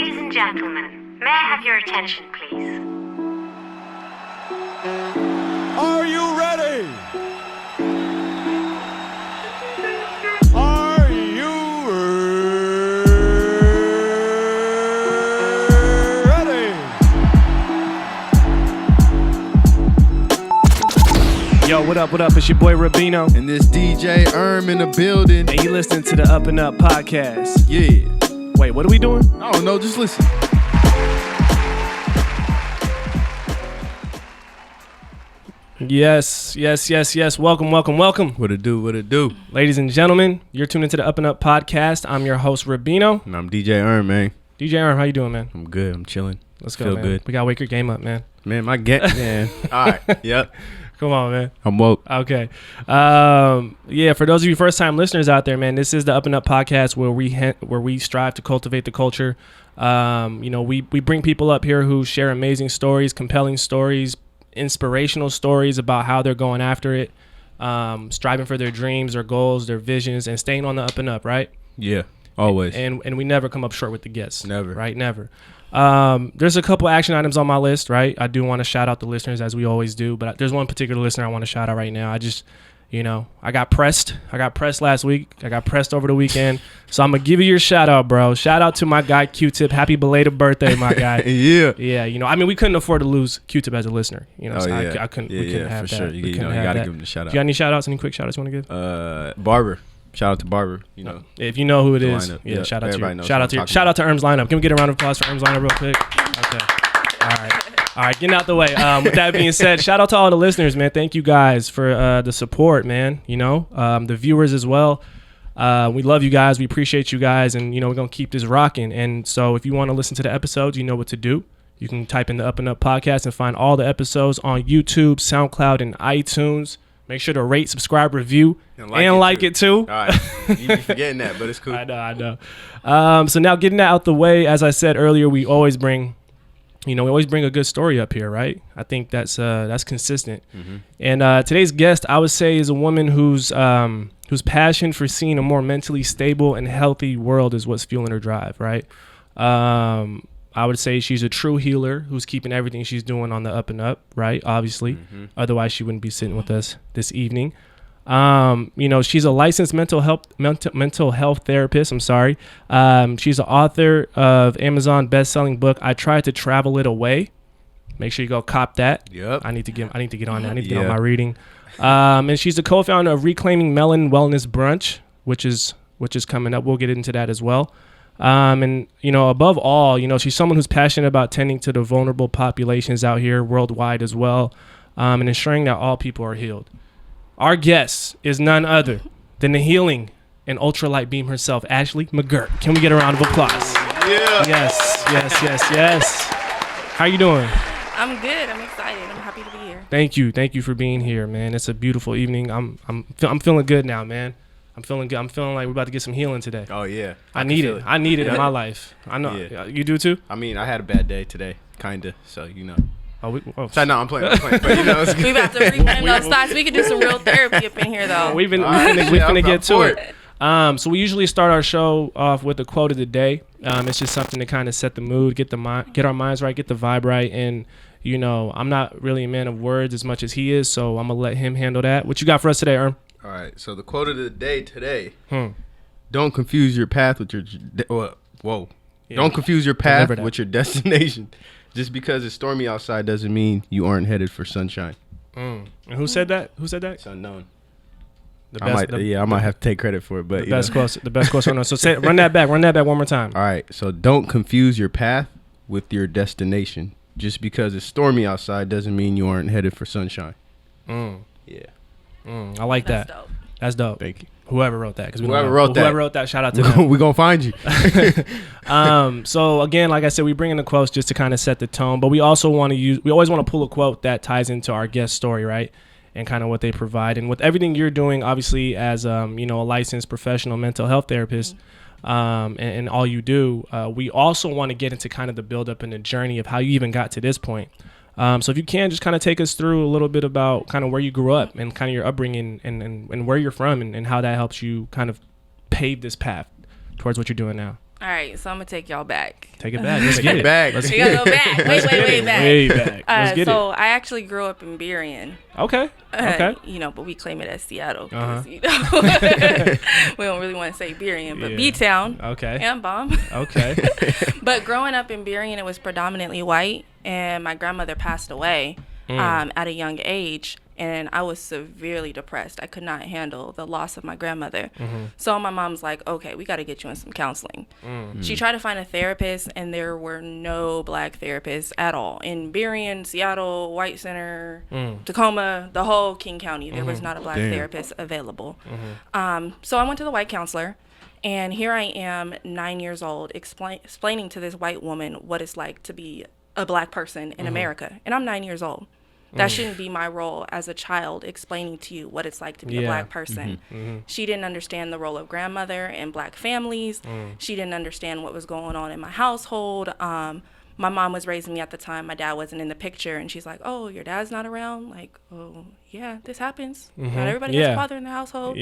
Ladies and gentlemen, may I have your attention, please? Are you ready? Are you ready? Yo, what up, what up? It's your boy Rubino. And this DJ in the building. And you listening to the UpNUp podcast. Yeah. Wait, what are we doing? I don't know, just listen. Yes. Welcome. What it do? Ladies and gentlemen, you're tuned into the UpNUp podcast. I'm your host, Rubino. And I'm DJ man. DJ Erm, how you doing, man? I'm good. I'm chilling. Let's go, Feel man. good. We gotta wake your game up, man. Man, man. All right. Yep. Come on, man. I'm woke. Okay. Yeah, for those of you first-time listeners out there, man, this is the UpNUp podcast where we strive to cultivate the culture. We bring people up here who share amazing stories, compelling stories, inspirational stories about how they're going after it, striving for their dreams, their goals, their visions, and staying on the up and up, right? Yeah, always. And we never come up short with the guests. Never. Right? Never. There's a couple action items on my list, right? I do want to shout out the listeners as we always do, but there's one particular listener I want to shout out right now. I just, I got pressed. I got pressed last week. I got pressed over the weekend. So I'm going to give you your shout out, bro. Shout out to my guy, Q-Tip. Happy belated birthday, my guy. Yeah. Yeah, we couldn't afford to lose Q-Tip as a lister. I couldn't. We couldn't have for that. sure. You got to give him the shout out. You got any shout outs? Any quick shout outs you want to give? Barber. Shout out to Barber. If you know who it is, lineup. yeah. Shout out Everybody to knows shout out to Erm's lineup. Can we get a round of applause for Erm's lineup real quick? Okay. All right. Getting out the way. With that being said, shout out to all the listeners, man. Thank you guys for the support, man. The viewers as well. We love you guys. We appreciate you guys, and we're gonna keep this rocking. And so, if you want to listen to the episodes, you know what to do. You can type in the UpNUp podcast and find all the episodes on YouTube, SoundCloud, and iTunes. Make sure to rate, subscribe, review, and like it too. All right. You be forgetting that, but it's cool. I know. So now getting that out the way, as I said earlier, we always bring a good story up here, right? I think that's consistent. Mm-hmm. And today's guest, I would say, is a woman whose passion for seeing a more mentally stable and healthy world is what's fueling her drive, right? I would say she's a true healer who's keeping everything she's doing on the up and up, right? Obviously. Mm-hmm. Otherwise, she wouldn't be sitting with us this evening. She's a licensed mental health therapist. She's an author of Amazon best-selling book, I Tried to Travel It Away. Make sure you go cop that. Yep. I need to get on that. I need to get on my reading. And she's the co-founder of Reclaiming Melon Wellness Brunch, which is coming up. We'll get into that as well. Above all, she's someone who's passionate about tending to the vulnerable populations out here worldwide as well, and ensuring that all people are healed. Our guest is none other than the healing and ultralight beam herself, Ashley McGirt. Can we get a round of applause? Yeah. Yes. How you doing? I'm good. I'm excited. I'm happy to be here. Thank you for being here, man. It's a beautiful evening. I'm feeling good now, man. I'm feeling good. I'm feeling like we're about to get some healing today. Oh yeah. I need it. I need it in my life. I know. Yeah. You do too? I mean, I had a bad day today, kinda. So So no, I'm playing. But it's good. We about to read those thoughts. We could do some real therapy up in here, though. We're finna get to it. So we usually start our show off with a quote of the day. It's just something to kind of set the mood, get our minds right, get the vibe right. And I'm not really a man of words as much as he is, so I'm gonna let him handle that. What you got for us today, Erm? All right. So the quote of the day today: Don't confuse your path with your Don't confuse your path with your destination. Just because it's stormy outside doesn't mean you aren't headed for sunshine. And who said that? It's unknown. I might have to take credit for it, but the best quote. So run that back one more time. All right. So don't confuse your path with your destination. Just because it's stormy outside doesn't mean you aren't headed for sunshine. Yeah. I like that. Dope. That's dope. Thank you. Whoever wrote that, because whoever wrote that, shout out to them. We're gonna find you. So again, like I said, we bring in the quotes just to kind of set the tone, but we also we always want to pull a quote that ties into our guest story, right? And kind of what they provide. And with everything you're doing, obviously, as a licensed professional mental health therapist, and all you do, we also want to get into kind of the build up and the journey of how you even got to this point. So if you can, just kind of take us through a little bit about kind of where you grew up and kind of your upbringing and where you're from and how that helps you kind of pave this path towards what you're doing now. All right, so I'm going to take y'all back. Take it back. Let's get it back. Let's We get gotta go back. Way back. Way back. Let's get So I actually grew up in Burien. Okay. But we claim it as Seattle. 'Cause, we don't really want to say Burien, but B-Town. Okay. And Bomb. Okay. But growing up in Burien, it was predominantly white, and my grandmother passed away at a young age, and I was severely depressed. I could not handle the loss of my grandmother. So my mom's like, okay, we got to get you in some counseling. She tried to find a therapist, and there were no black therapists at all. In Burien, Seattle, White Center, Tacoma, the whole King County, there was not a black therapist available. So I went to the white counselor. And here I am, 9 years old, explaining to this white woman what it's like to be a black person in America. And I'm 9 years old. That shouldn't be my role as a child, explaining to you what it's like to be a black person. She didn't understand the role of grandmother in black families. She didn't understand what was going on in my household. My mom was raising me at the time. My dad wasn't in the picture. And she's like, oh, your dad's not around? Like, oh, yeah, this happens. Not everybody has a father in the household.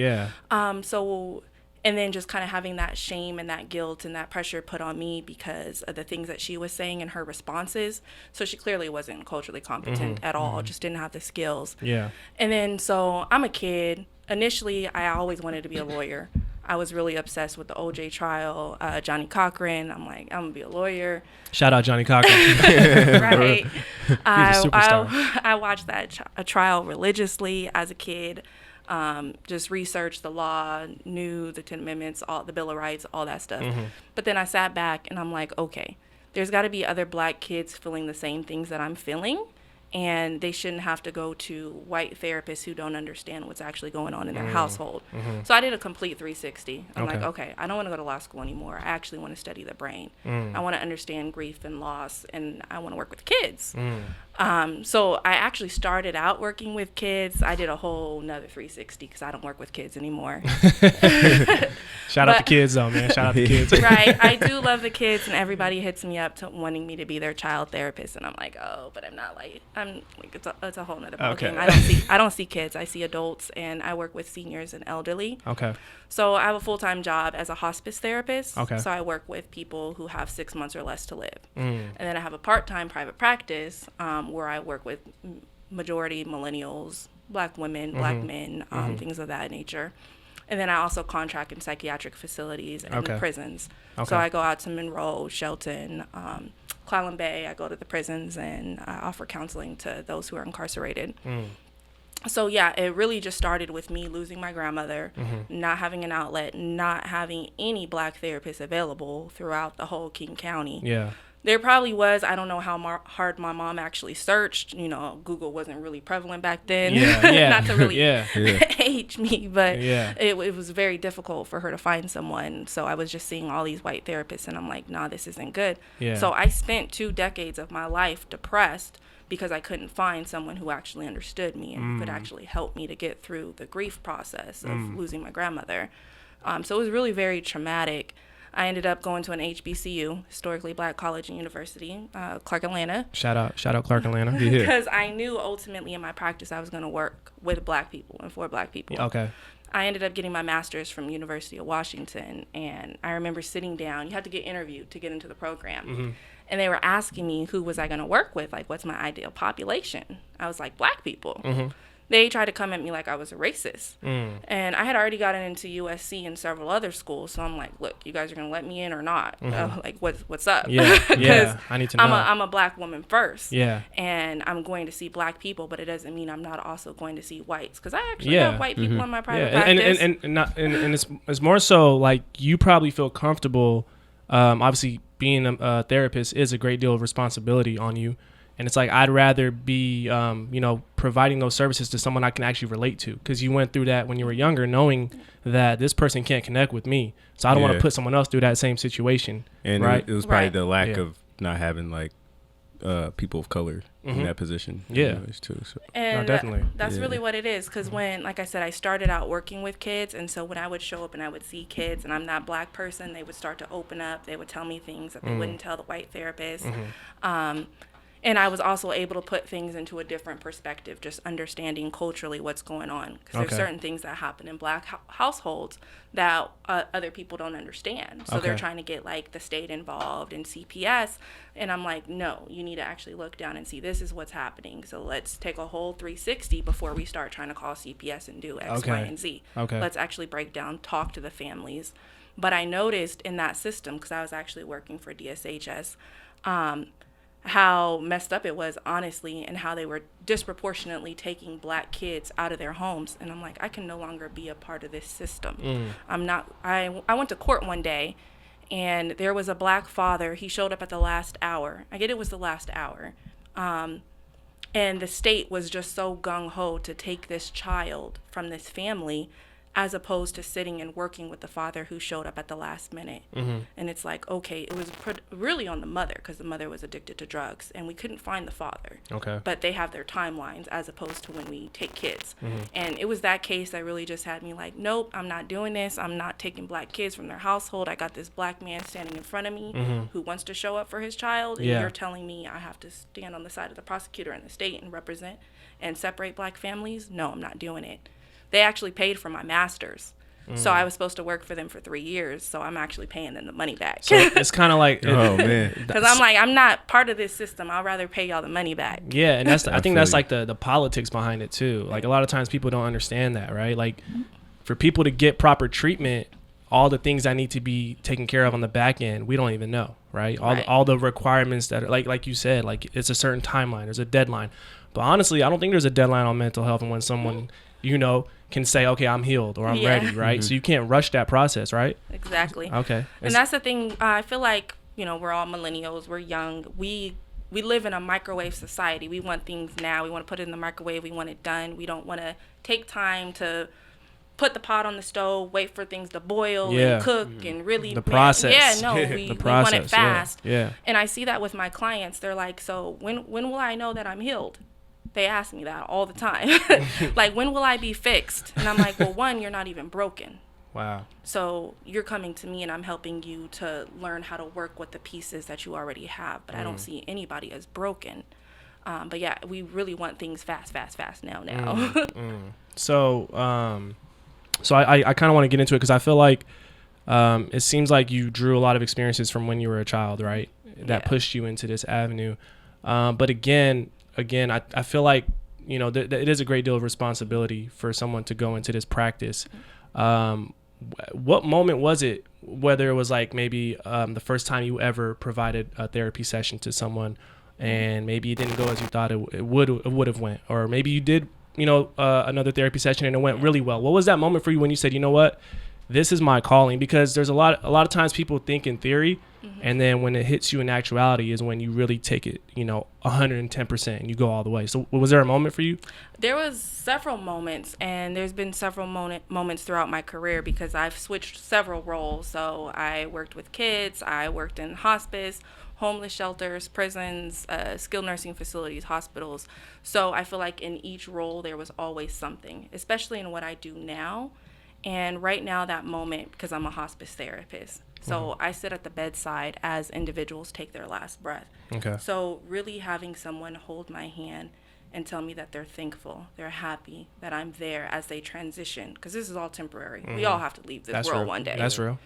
And then just kind of having that shame and that guilt and that pressure put on me because of the things that she was saying and her responses. So she clearly wasn't culturally competent at all, just didn't have the skills. And then so I'm a kid. Initially, I always wanted to be a lawyer. I was really obsessed with the OJ trial, Johnny Cochran. I'm like, I'm going to be a lawyer. Shout out Johnny Cochran. Right. I watched that trial religiously as a kid. Just researched the law, knew the 10 Amendments, all the Bill of Rights, all that stuff. But then I sat back and I'm like, okay, there's got to be other black kids feeling the same things that I'm feeling. And they shouldn't have to go to white therapists who don't understand what's actually going on in their household. So I did a complete 360. I'm like, okay, I don't want to go to law school anymore. I actually want to study the brain. I want to understand grief and loss, and I want to work with kids. So I actually started out working with kids. I did a whole nother 360 because I don't work with kids anymore. Shout out the kids, though, man. Shout out the kids. Right. I do love the kids, and everybody hits me up to wanting me to be their child therapist, and I'm like, oh, but I'm not like. I'm like it's a whole nother ballgame. I don't see kids. I see adults, and I work with seniors and elderly. So I have a full-time job as a hospice therapist. So I work with people who have 6 months or less to live. And then I have a part-time private practice where I work with majority millennials, black women, black men, things of that nature. And then I also contract in psychiatric facilities and in prisons. So I go out to Monroe, Shelton, Clallam Bay. I go to the prisons and I offer counseling to those who are incarcerated. So yeah, it really just started with me losing my grandmother, not having an outlet, not having any black therapists available throughout the whole King County. There probably was. I don't know how hard my mom actually searched. Google wasn't really prevalent back then. Not to really age me, but it was very difficult for her to find someone. So I was just seeing all these white therapists, and I'm like, nah, this isn't good. So I spent 2 decades of my life depressed because I couldn't find someone who actually understood me and could actually help me to get through the grief process of losing my grandmother. So it was really very traumatic. I ended up going to an HBCU, historically black college and university, Clark Atlanta. Shout out Clark Atlanta. Because I knew ultimately in my practice I was going to work with black people and for black people. I ended up getting my master's from University of Washington, and I remember sitting down. You had to get interviewed to get into the program. And they were asking me who was I going to work with, like what's my ideal population. I was like, black people. They tried to come at me like I was a racist. And I had already gotten into USC and several other schools. So I'm like, look, you guys are going to let me in or not? Like, what's up? Because I need to know. I'm a black woman first. And I'm going to see black people, but it doesn't mean I'm not also going to see whites. Because I actually have white people in my private practice. And it's more so like you probably feel comfortable. Obviously, being a therapist is a great deal of responsibility on you. And it's like, I'd rather be, providing those services to someone I can actually relate to. Because you went through that when you were younger, knowing that this person can't connect with me. So I don't want to put someone else through that same situation. And right? it was probably the lack of not having, like, people of color in that position. Too, so. And no, definitely. That's really what it is. Because when, like I said, I started out working with kids. And so when I would show up and I would see kids and I'm not a black person, they would start to open up. They would tell me things that they wouldn't tell the white therapist. And I was also able to put things into a different perspective, just understanding culturally what's going on. Because there's certain things that happen in Black households that other people don't understand. So they're trying to get like the state involved in CPS. And I'm like, no, you need to actually look down and see this is what's happening. So let's take a whole 360 before we start trying to call CPS and do X, Y, and Z. Let's actually break down, talk to the families. But I noticed in that system, because I was actually working for DSHS, how messed up it was, honestly, and how they were disproportionately taking Black kids out of their homes. And I'm like, I can no longer be a part of this system. I went to court one day, and there was a Black father. He showed up at the last hour. I get it was the last hour. And the state was just so gung-ho to take this child from this family, as opposed to sitting and working with the father who showed up at the last minute. And it's like, okay, it was really on the mother, because the mother was addicted to drugs, and we couldn't find the father. But they have their timelines as opposed to when we take kids. And it was that case that really just had me like, nope, I'm not doing this. I'm not taking Black kids from their household. I got this Black man standing in front of me who wants to show up for his child, and you're telling me I have to stand on the side of the prosecutor and the state and represent and separate Black families? No, I'm not doing it. They actually paid for my master's. So I was supposed to work for them for 3 years. So I'm actually paying them the money back. So it's kind of like, oh man, because I'm like, I'm not part of this system. I'd rather pay y'all the money back. Yeah, and I think that's like the politics behind it too. Like a lot of times people don't understand that, right? Like for people to get proper treatment, all the things that need to be taken care of on the back end, we don't even know, right? All the requirements that are like you said, like it's a certain timeline, there's a deadline. But honestly, I don't think there's a deadline on mental health, and when someone can say, okay, I'm healed or I'm ready, right? So you can't rush that process, right? Exactly. Okay. And that's the thing. I feel like, we're all millennials. We're young. We live in a microwave society. We want things now. We want to put it in the microwave. We want it done. We don't want to take time to put the pot on the stove, wait for things to boil and cook and really... The process. We want it fast. Yeah. And I see that with my clients. They're like, so when will I know that I'm healed? They ask me that all the time. Like, when will I be fixed? And I'm like, well, one, you're not even broken. Wow. So you're coming to me and I'm helping you to learn how to work with the pieces that you already have. But I don't see anybody as broken. But yeah, we really want things fast now. So I kind of want to get into it because I feel like it seems like you drew a lot of experiences from when you were a child, right? That pushed you into this avenue. But again, I feel like, it is a great deal of responsibility for someone to go into this practice. What moment was it, whether it was like maybe the first time you ever provided a therapy session to someone and maybe it didn't go as you thought it would have went, or maybe you did, another therapy session and it went really well. What was that moment for you when you said, you know what, this is my calling? Because there's a lot of times people think in theory, and then when it hits you in actuality is when you really take it, 110% and you go all the way. So was there a moment for you? There was several moments, and there's been several moments throughout my career because I've switched several roles. So I worked with kids, I worked in hospice, homeless shelters, prisons, skilled nursing facilities, hospitals. So I feel like in each role there was always something, especially in what I do now. And right now, that moment, because I'm a hospice therapist, so I sit at the bedside as individuals take their last breath. Okay. So really having someone hold my hand and tell me that they're thankful, they're happy, that I'm there as they transition, because this is all temporary. We all have to leave this world one day. That's real.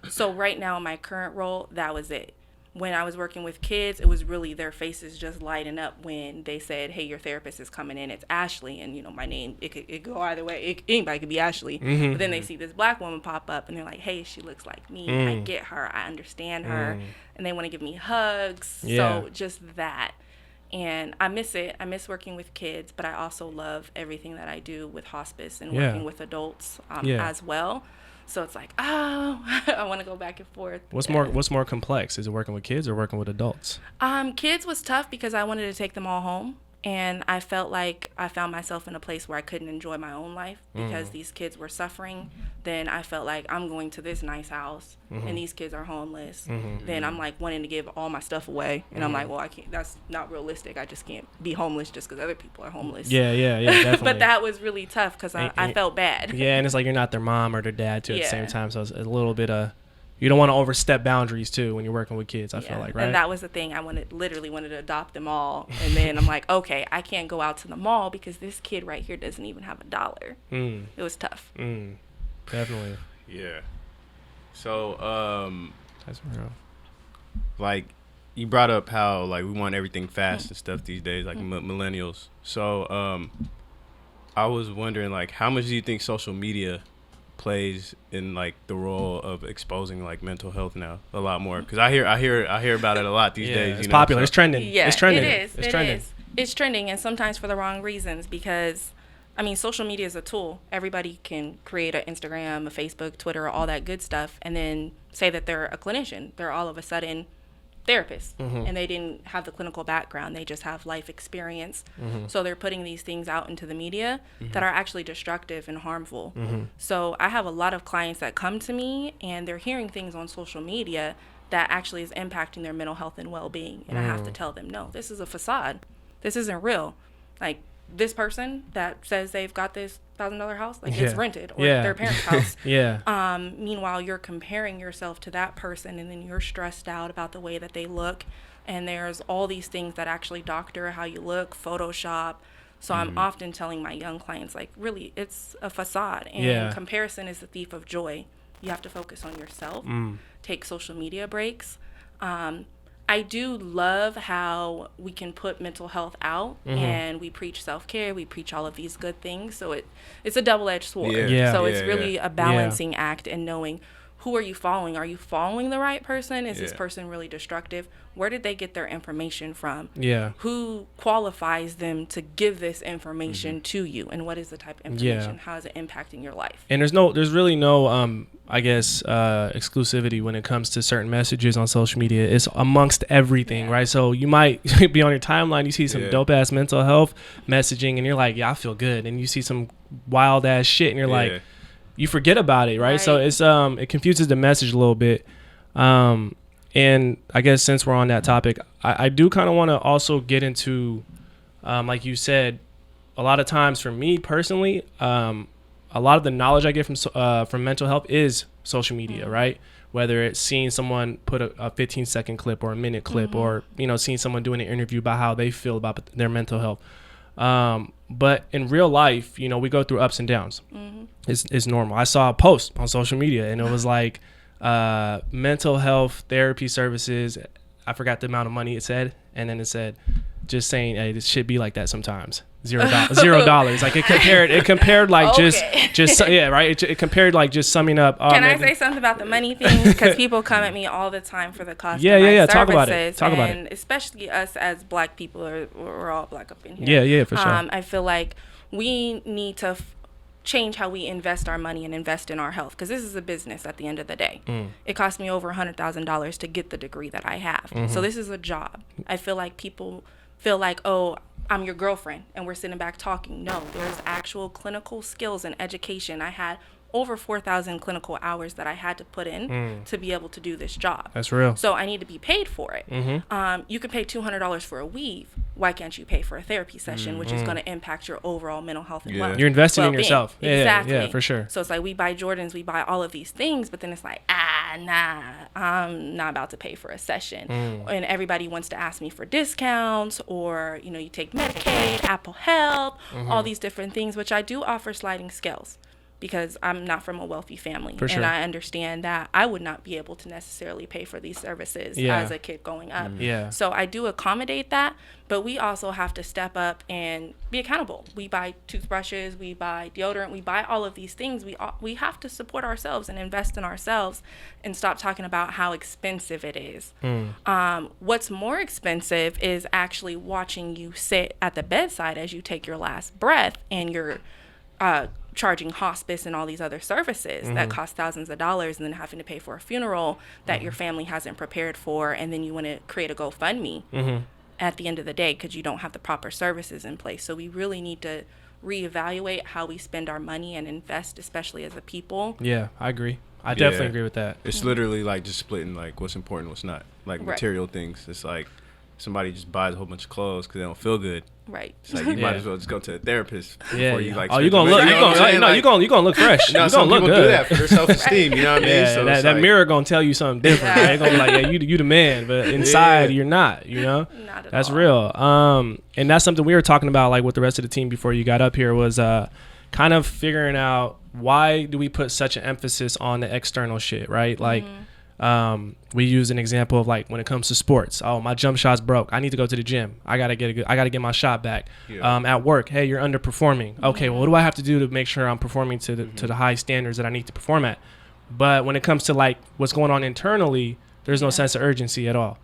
So right now, in my current role, that was it. When I was working with kids, it was really their faces just lighting up when they said, hey, your therapist is coming in. It's Ashley. And, my name, it could go either way. Anybody could be Ashley. But then they see this Black woman pop up and they're like, hey, she looks like me. I get her. I understand her. And they want to give me hugs. Yeah. So just that. And I miss it. I miss working with kids, but I also love everything that I do with hospice and working with adults as well. So it's like, I want to go back and forth. What's more complex? Is it working with kids or working with adults? Kids was tough because I wanted to take them all home. And I felt like I found myself in a place where I couldn't enjoy my own life because these kids were suffering. Then I felt like I'm going to this nice house and these kids are homeless. Then I'm like wanting to give all my stuff away. And I'm like, well, I can't. That's not realistic. I just can't be homeless just because other people are homeless. Yeah, definitely. But that was really tough because I felt bad. Yeah, and it's like you're not their mom or their dad too at the same time. So it's a little bit of, you don't want to overstep boundaries too when you're working with kids. I feel like, right? And that was the thing. I literally wanted to adopt them all. And then I'm like, okay, I can't go out to the mall because this kid right here doesn't even have $1. It was tough. Definitely. Yeah. So, That's real. like, you brought up how, like, we want everything fast and stuff these days, like millennials. So, I was wondering, like, how much do you think social media plays in, like, the role of exposing, like, mental health now a lot more? Because I hear about it a lot these days. It's popular. So. It's trending. Yeah, it's trending. It is. It's trending. It's trending, and sometimes for the wrong reasons because, I mean, social media is a tool. Everybody can create an Instagram, a Facebook, Twitter, all that good stuff, and then say that they're a clinician. They're all of a sudden therapists, and they didn't have the clinical background. They just have life experience. So they're putting these things out into the media that are actually destructive and harmful. So I have a lot of clients that come to me, and they're hearing things on social media that actually is impacting their mental health and well-being. And I have to tell them, no, this is a facade. This isn't real. Like, this person that says they've got this $1,000 house, like it's rented or their parents' house. Meanwhile, you're comparing yourself to that person, and then you're stressed out about the way that they look. And there's all these things that actually doctor how you look, Photoshop. So I'm often telling my young clients, like, really, it's a facade. And comparison is the thief of joy. You have to focus on yourself. Take social media breaks. I do love how we can put mental health out and we preach self-care, we preach all of these good things. So it's a double-edged sword. So it's really a balancing act and knowing, who are you following? Are you following the right person? Is this person really destructive? Where did they get their information from? Who qualifies them to give this information to you? And what is the type of information? How is it impacting your life? And there's really no exclusivity when it comes to certain messages on social media. It's amongst everything, right? So you might be on your timeline, you see some dope ass mental health messaging, and you're like, yeah, I feel good. And you see some wild ass shit, and you're like, you forget about it, right? So it's it confuses the message a little bit. And I guess since we're on that topic, I do kind of want to also get into, like you said, a lot of times for me personally, a lot of the knowledge I get from mental health is social media, right? Whether it's seeing someone put a 15-second clip or a minute clip, or seeing someone doing an interview about how they feel about their mental health. But in real life, we go through ups and downs. It's normal. I saw a post on social media, and it was like mental health therapy services. I forgot the amount of money it said, and then it said, just saying, hey, this should be like that sometimes. $0. Like it compared like it compared like just summing up. Can I say something about the money thing? Because people come at me all the time for the cost of my services. Talk about it. And especially us as Black people, we're all Black up in here. Yeah, for sure. I feel like we need to change how we invest our money and invest in our health, because this is a business at the end of the day. It cost me over $100,000 to get the degree that I have. So this is a job. I feel like people feel like, oh, I'm your girlfriend and we're sitting back talking. No, there's actual clinical skills and education. I had over 4,000 clinical hours that I had to put in to be able to do this job. That's real. So I need to be paid for it. You could pay $200 for a weave. Why can't you pay for a therapy session, which is going to impact your overall mental health and well-being? You're investing in yourself. Exactly. Yeah, for sure. So it's like we buy Jordans, we buy all of these things, but then it's like, nah, I'm not about to pay for a session. And everybody wants to ask me for discounts, or, you take Medicaid, Apple Health, all these different things, which I do offer sliding scales, because I'm not from a wealthy family. For sure. And I understand that I would not be able to necessarily pay for these services as a kid growing up. So I do accommodate that, but we also have to step up and be accountable. We buy toothbrushes, we buy deodorant, we buy all of these things. We have to support ourselves and invest in ourselves and stop talking about how expensive it is. What's more expensive is actually watching you sit at the bedside as you take your last breath, and you're charging hospice and all these other services that cost thousands of dollars, and then having to pay for a funeral that your family hasn't prepared for, and then you want to create a GoFundMe at the end of the day because you don't have the proper services in place. So we really need to reevaluate how we spend our money and invest, especially as a people. Yeah, I agree. I definitely agree with that. It's literally like just splitting like what's important, what's not, like material things. It's like somebody just buys a whole bunch of clothes because they don't feel good. Right. It's like you might as well just go to a therapist before you like. Oh, you gonna look? You gonna look fresh. No, you some gonna look people good. do that for their self-esteem. You know what I mean? Yeah, So that mirror gonna tell you something different. Right? It's gonna be like, yeah, you the man, but inside you're not. You know, not at that's all. real. And that's something we were talking about, like with the rest of the team before you got up here, was kind of figuring out why do we put such an emphasis on the external shit, right? Like. We use an example of like when it comes to sports. Oh, my jump shot's broke. I need to go to the gym. I gotta get my shot back. Yeah. At work, hey, you're underperforming. Okay, well, what do I have to do to make sure I'm performing to the high standards that I need to perform at? But when it comes to like what's going on internally, there's no sense of urgency at all.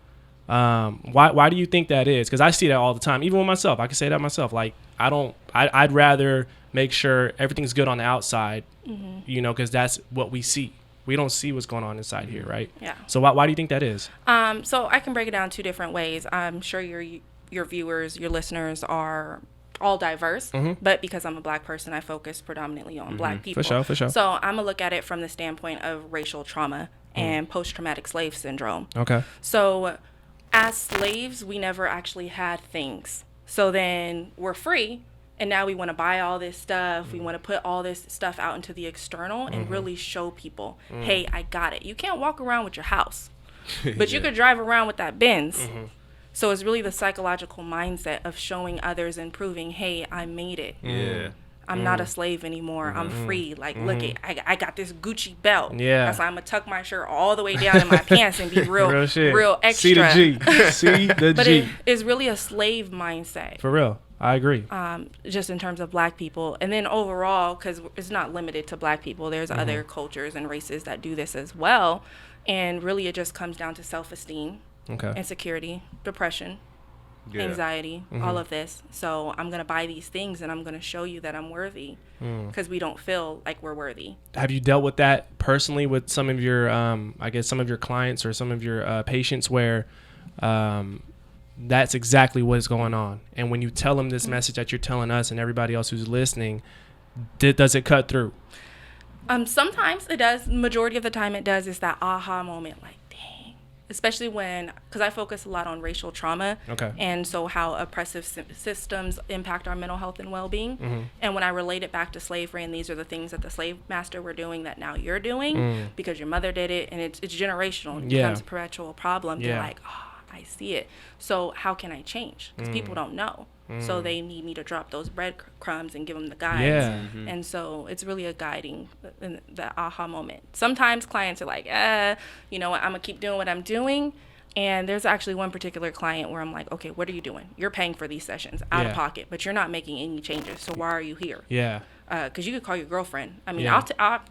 Why do you think that is? Because I see that all the time, even with myself. I can say that myself. Like I'd rather make sure everything's good on the outside, you know, because that's what we see. We don't see what's going on inside here, right? Yeah. So why do you think that is? So I can break it down two different ways. I'm sure your viewers, your listeners are all diverse, but because I'm a black person, I focus predominantly on black people. For sure. So I'm gonna look at it from the standpoint of racial trauma and post-traumatic slave syndrome. Okay. So as slaves, we never actually had things. So then we're free. And now we want to buy all this stuff. We want to put all this stuff out into the external and really show people, hey, I got it. You can't walk around with your house, but you could drive around with that Benz. So it's really the psychological mindset of showing others and proving, hey, I made it. Yeah. I'm not a slave anymore. I'm free. Like, look it, I got this Gucci belt. Yeah. That's why I'm gonna tuck my shirt all the way down in my pants and be real extra. See the G. See the But G. it's really a slave mindset. For real. I agree. Just in terms of black people. And then overall, because it's not limited to black people, there's other cultures and races that do this as well. And really it just comes down to self-esteem, insecurity, depression, anxiety, all of this. So I'm going to buy these things and I'm going to show you that I'm worthy because we don't feel like we're worthy. Have you dealt with that personally with some of your, I guess, some of your clients or some of your patients where that's exactly what's going on? And when you tell them this message that you're telling us and everybody else who's listening, does it cut through? Sometimes it does. Majority of the time it does. It's that aha moment, like, dang. Especially because I focus a lot on racial trauma. Okay. And so how oppressive systems impact our mental health and well-being. And when I relate it back to slavery, and these are the things that the slave master were doing that now you're doing because your mother did it, and it's generational. It becomes a perpetual problem. They're like, oh, I see it. So how can I change? Because people don't know. So they need me to drop those breadcrumbs and give them the guides. Yeah. And so it's really a guiding, the aha moment. Sometimes clients are like, you know what, I'm going to keep doing what I'm doing. And there's actually one particular client where I'm like, okay, what are you doing? You're paying for these sessions out of pocket, but you're not making any changes. So why are you here? Yeah. Because you could call your girlfriend. I mean,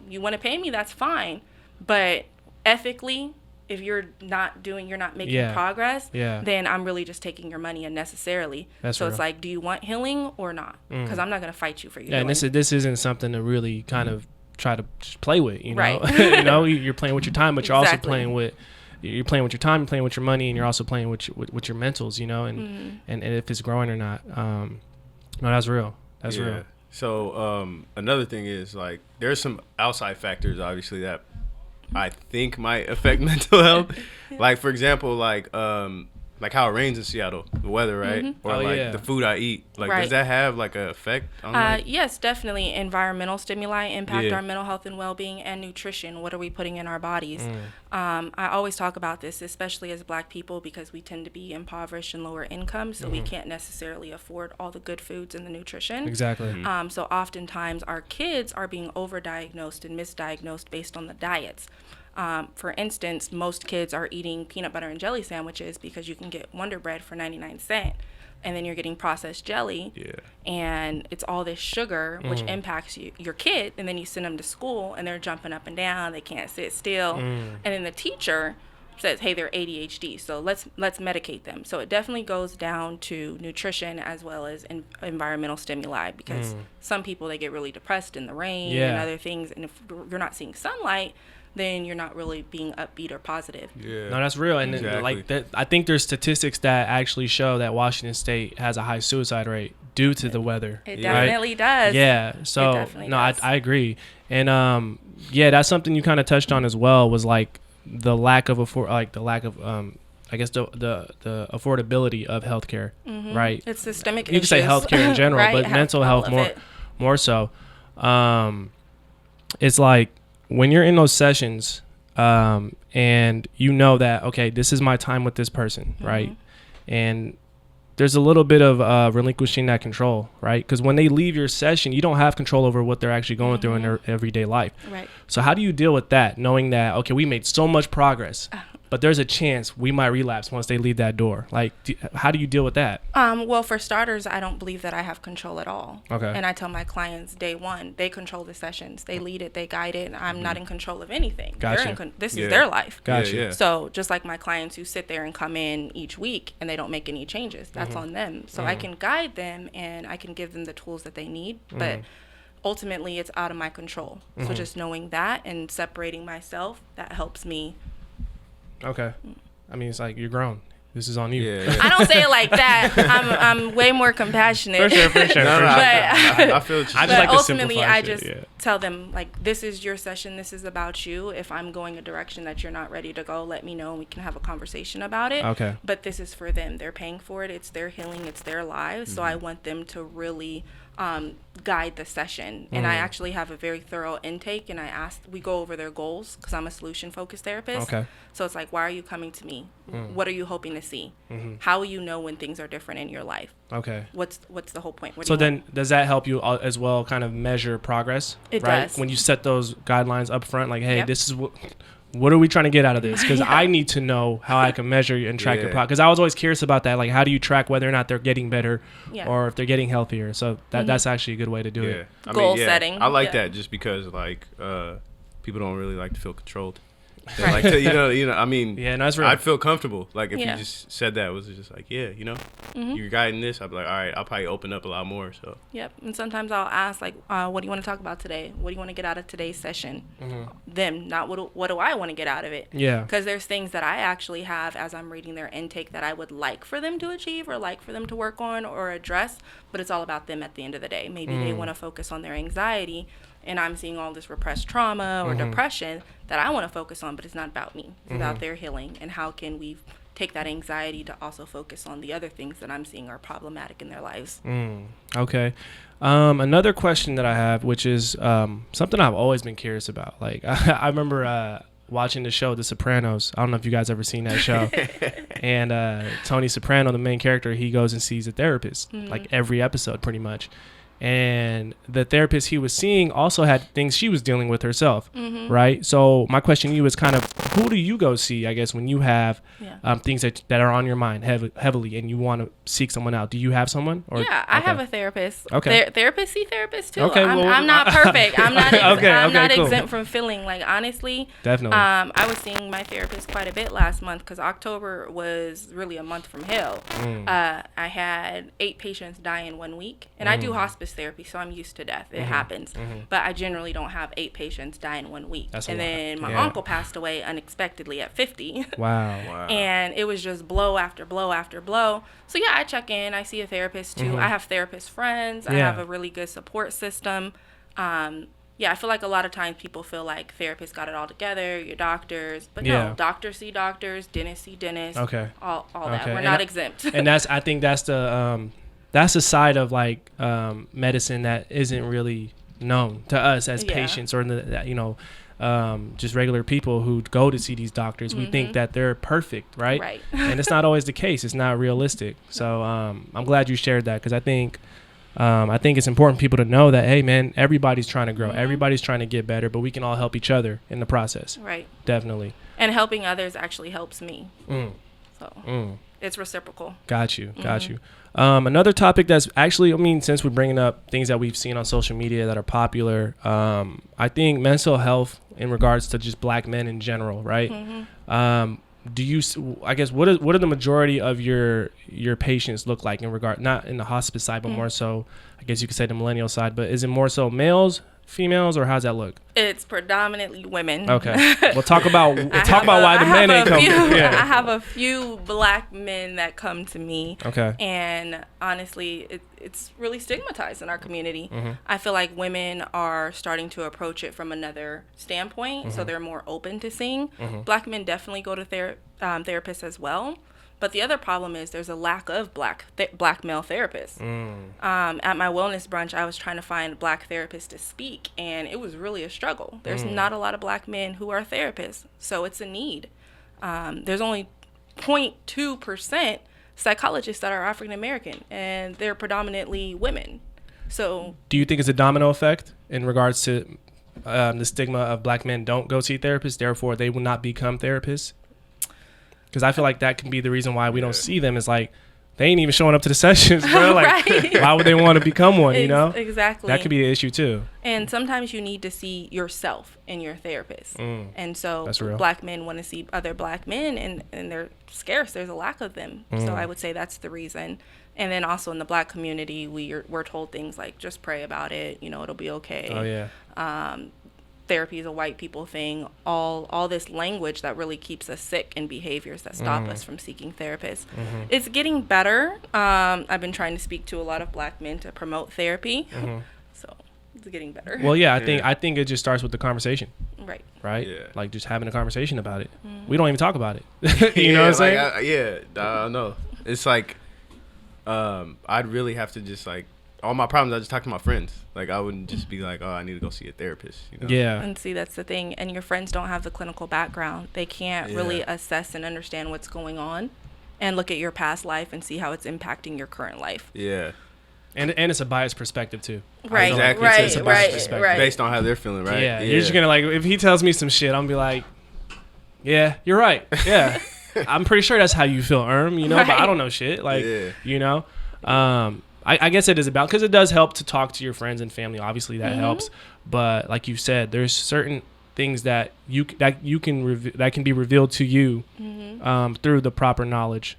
you want to pay me, that's fine. But ethically, if you're not making progress, then I'm really just taking your money unnecessarily. That's so real. It's like, do you want healing or not? Because I'm not going to fight you for your and this isn't something to really kind of try to just play with, you know? Right. You know, you're playing with your time, but you're also playing with your time, you're playing with your money, and you're also playing with your mentals, you know, and if it's growing or not. No, that's real. That's real. So another thing is, like, there's some outside factors, obviously, that I think might affect mental health. Like, for example, like how it rains in Seattle, the weather, right? Or the food I eat. Like, does that have like an effect on yes, definitely. Environmental stimuli impact our mental health and well-being, and nutrition. What are we putting in our bodies? I always talk about this, especially as Black people, because we tend to be impoverished and lower income, so we can't necessarily afford all the good foods and the nutrition. Exactly. So oftentimes our kids are being overdiagnosed and misdiagnosed based on the diets. For instance, most kids are eating peanut butter and jelly sandwiches because you can get Wonder Bread for 99 cents. And then you're getting processed jelly, and it's all this sugar, which impacts your kid. And then you send them to school, and they're jumping up and down. They can't sit still. And then the teacher says, hey, they're ADHD, so let's medicate them. So it definitely goes down to nutrition as well as environmental stimuli, because some people, they get really depressed in the rain and other things. And if you're not seeing sunlight, then you're not really being upbeat or positive. No, that's real. And like that, I think there's statistics that actually show that Washington State has a high suicide rate due to the weather. It definitely does. Yeah. So I agree. And that's something you kind of touched on as well, was like the lack of I guess the affordability of healthcare, right? It's systemic. You can say healthcare in general, right? but mental health it. more so. It's like when you're in those sessions, and you know that, okay, this is my time with this person, right? And there's a little bit of relinquishing that control, right? Because when they leave your session, you don't have control over what they're actually going through in their everyday life. Right. So how do you deal with that, knowing that, okay, we made so much progress, but there's a chance we might relapse once they leave that door? Like, how do you deal with that? Well, for starters, I don't believe that I have control at all. Okay. And I tell my clients day one, they control the sessions. They lead it. They guide it. I'm not in control of anything. Gotcha. This is their life. Gotcha. Yeah. So just like my clients who sit there and come in each week and they don't make any changes, that's on them. So I can guide them and I can give them the tools that they need. But ultimately, it's out of my control. So just knowing that and separating myself, that helps me. Okay. I mean, it's like, you're grown. This is on you. Yeah. I don't say it like that. I'm way more compassionate. For sure. I feel what you're I But just like to ultimately, simplify I shit, just tell them, like, this is your session. This is about you. If I'm going a direction that you're not ready to go, let me know and we can have a conversation about it. Okay. But this is for them. They're paying for it. It's their healing. It's their lives. So I want them to really guide the session. And I actually have a very thorough intake. And we go over their goals because I'm a solution-focused therapist. Okay. So it's like, why are you coming to me? What are you hoping to see? How will you know when things are different in your life? Okay. What's the whole point? So then, does that help you as well, kind of measure progress? It right? does. When you set those guidelines up front, like, hey, Yep. this is what are we trying to get out of this? Because I need to know how I can measure and track your progress. Because I was always curious about that. Like, how do you track whether or not they're getting better or if they're getting healthier? So that's actually a good way to do it. Goal setting. I like that just because, like, people don't really like to feel controlled. They like to, you know. I mean, Yeah, no, that's real. I'd feel comfortable. Like, if Yeah. you just said that, it was just like, you're guiding this. I'd be like, all right, I'll probably open up a lot more. So. Yep. And sometimes I'll ask, like, what do you want to talk about today? What do you want to get out of today's session? Them, not what do I want to get out of it? Yeah. Because there's things that I actually have as I'm reading their intake that I would like for them to achieve or like for them to work on or address, but it's all about them at the end of the day. Maybe they want to focus on their anxiety, and I'm seeing all this repressed trauma or depression that I want to focus on, but it's not about me. It's about their healing, and how can we take that anxiety to also focus on the other things that I'm seeing are problematic in their lives. Okay. Another question that I have, which is something I've always been curious about. Like, I remember watching the show The Sopranos. I don't know if you guys ever seen that show. And Tony Soprano, the main character, he goes and sees a therapist, like every episode pretty much. And the therapist he was seeing also had things she was dealing with herself, right? So my question to you is kind of, who do you go see, I guess, when you have things that are on your mind heavily and you want to seek someone out? Do you have someone? Or, I have a therapist. Okay. Therapist see therapist too. Okay, I'm not perfect. I'm not, I'm not cool. exempt from feeling, like, honestly. Definitely. I was seeing my therapist quite a bit last month because October was really a month from hell. I had 8 patients die in 1 week, and I do hospice therapy, so I'm used to death. It happens. But I generally don't have 8 patients die in 1 week. That's a and lot. then my uncle passed away unexpectedly at 50. Wow. And it was just blow after blow after blow. So I check in. I see a therapist too. I have therapist friends. I have a really good support system. I feel like a lot of times people feel like therapists got it all together, your doctors, but no, doctors see doctors, dentists see dentists. Okay. All that. We're not exempt. And I think that's the side of, like, medicine that isn't really known to us as patients or just regular people who go to see these doctors. We think that they're perfect, right? Right. And it's not always the case. It's not realistic. So I'm glad you shared that, because I think it's important for people to know that, hey, man, everybody's trying to grow. Everybody's trying to get better, but we can all help each other in the process. Right. Definitely. And helping others actually helps me. So it's reciprocal. Got you. Another topic that's actually, since we're bringing up things that we've seen on social media that are popular, I think mental health in regards to just Black men in general, right? Do you, I guess, what are the majority of your patients look like in regard, not in the hospice side, but more so, I guess you could say the millennial side, but is it more so males, females, or how's that look? It's predominantly women. Okay. Well, talk about why the men ain't coming. I have a few Black men that come to me. Okay. And honestly, it's really stigmatized in our community. I feel like women are starting to approach it from another standpoint, so they're more open to seeing. Black men definitely go to therapists as well. But the other problem is there's a lack of black male therapists. At my wellness brunch, I was trying to find black therapists to speak, and it was really a struggle. There's not a lot of black men who are therapists, so it's a need. There's only 0.2% psychologists that are African American, and they're predominantly women. So, do you think it's a domino effect in regards to the stigma of black men don't go see therapists, therefore they will not become therapists? Because I feel like that can be the reason why we don't see them. Is like they ain't even showing up to the sessions, bro. Like, right. Why would they want to become one? You know, exactly. That could be an issue too. And sometimes you need to see yourself in your therapist. And so black men want to see other black men, and they're scarce. There's a lack of them. So I would say that's the reason. And then also in the black community, we're told things like just pray about it. You know, it'll be okay. Oh yeah. Therapy is a white people thing. All this language that really keeps us sick, and behaviors that stop us from seeking therapists. It's getting better. I've been trying to speak to a lot of black men to promote therapy. So it's getting better. Well, yeah, I think it just starts with the conversation. Right. Yeah. Like just having a conversation about it. We don't even talk about it. You know what I'm saying? I don't know. It's like I'd really have to just like all my problems, I just talk to my friends. Like, I wouldn't just be like, oh, I need to go see a therapist. You know? Yeah. And see, that's the thing. And your friends don't have the clinical background. They can't really assess and understand what's going on and look at your past life and see how it's impacting your current life. Yeah. And it's a biased perspective, too. Right. Exactly. Right. Right. Based on how they're feeling, right? Yeah. You're just going to, like, if he tells me some shit, I'm going to be like, yeah, you're right. Yeah. I'm pretty sure that's how you feel, you know, but I don't know shit. Like, you know. I guess it is about, because it does help to talk to your friends and family. Obviously, that helps. But like you said, there's certain things that can be revealed to you through the proper knowledge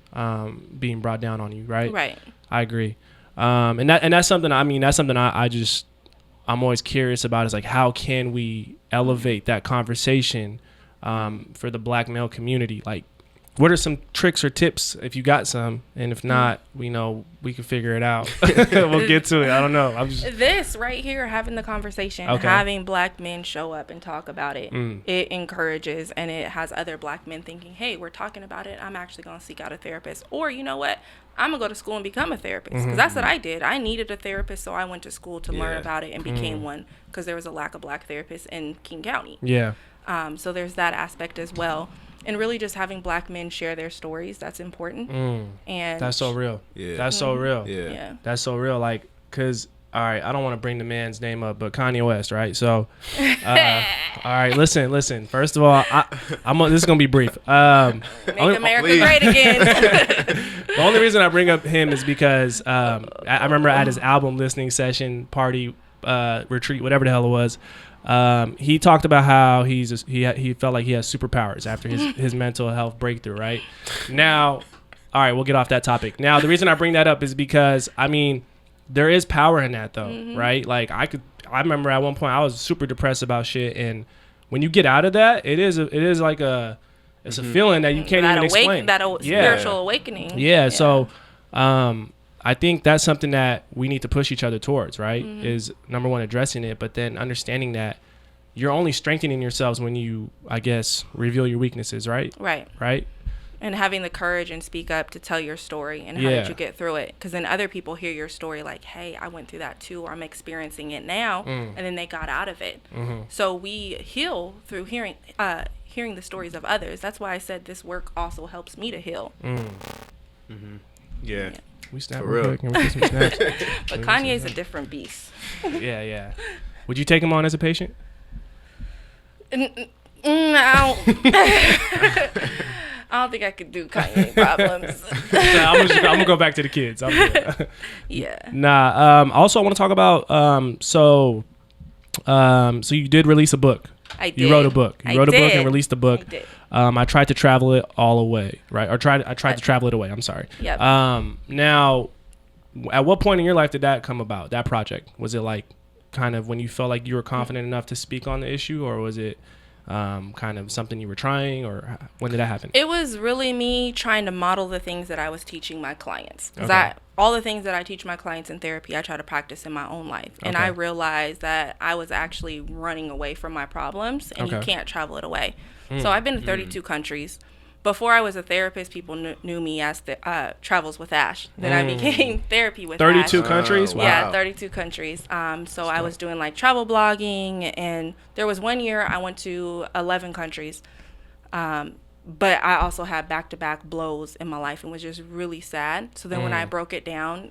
being brought down on you. Right. Right. I agree. And that's something. I mean, that's something I'm always curious about. Is like, how can we elevate that conversation for the black male community? Like, what are some tricks or tips if you got some? And if not, we know we can figure it out. We'll get to it. I don't know. This right here, having the conversation, having black men show up and talk about it, it encourages, and it has other black men thinking, hey, we're talking about it. I'm actually going to seek out a therapist. Or, you know what? I'm going to go to school and become a therapist. Because that's what I did. I needed a therapist, so I went to school to learn about it and became one, because there was a lack of black therapists in King County. Yeah. So there's that aspect as well. And really just having black men share their stories, that's important. And that's so real. Yeah. That's so real. Yeah. That's so real. Like, because, all right, I don't want to bring the man's name up, but Kanye West, right? So, all right, listen. First of all, this is going to be brief. Make America great again. The only reason I bring up him is because I remember at his album listening session, party, retreat, whatever the hell it was, he talked about how he felt like he has superpowers after his mental health breakthrough. Right now, all right, we'll get off that topic. Now, the reason I bring that up is because, I mean, there is power in that though, right? Like I remember at one point I was super depressed about shit, and when you get out of that, it's a feeling that you can't even explain. That spiritual awakening. Yeah. So, I think that's something that we need to push each other towards, right? Is number one, addressing it, but then understanding that you're only strengthening yourselves when you, I guess, reveal your weaknesses, right? Right. And having the courage and speak up to tell your story and how did you get through it? Because then other people hear your story like, hey, I went through that too, or I'm experiencing it now, and then they got out of it. So we heal through hearing the stories of others. That's why I said this work also helps me to heal. Yeah. We snap real quick and we get some snaps. But Kanye's a different beast. Yeah. Would you take him on as a patient? I don't think I could do Kanye problems. I'm gonna go back to the kids. Yeah. Nah. Also, I want to talk about. So you did release a book. I did. You wrote a book. You wrote a book and released a book. I did. I tried to travel it all away, right? I tried to travel it away. I'm sorry. Yep. Now, at what point in your life did that come about? That project, was it like kind of when you felt like you were confident enough to speak on the issue, or was it kind of something you were trying, or when did that happen? It was really me trying to model the things that I was teaching my clients. Because all the things that I teach my clients in therapy, I try to practice in my own life. And I realized that I was actually running away from my problems, and you can't travel it away. So I've been to 32 countries. before I was a therapist, people knew me as the Travels with Ash. Then I became Therapy with 32 Ash. countries? Wow. Yeah, 32 countries. So I was doing like travel blogging, and there was one year I went to 11 countries. But I also had back-to-back blows in my life and was just really sad. So then when I broke it down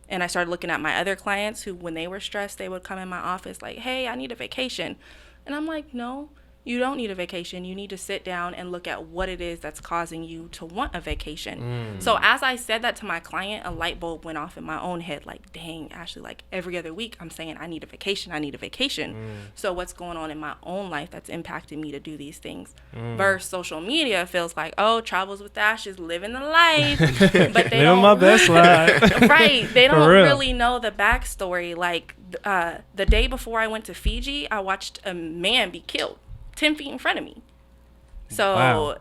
and I started looking at my other clients who, when they were stressed, they would come in my office like, hey, I need a vacation. And I'm like, no, you don't need a vacation. You need to sit down and look at what it is that's causing you to want a vacation. So as I said that to my client, a light bulb went off in my own head. Like, dang, Ashley, like every other week I'm saying I need a vacation. I need a vacation. So what's going on in my own life that's impacting me to do these things? Versus social media feels like, oh, Travels with Ash is living the life. But they Living my best life. Right. They don't real. really know the backstory. Like the day before I went to Fiji, I watched a man be killed 10 feet in front of me. So, Wow.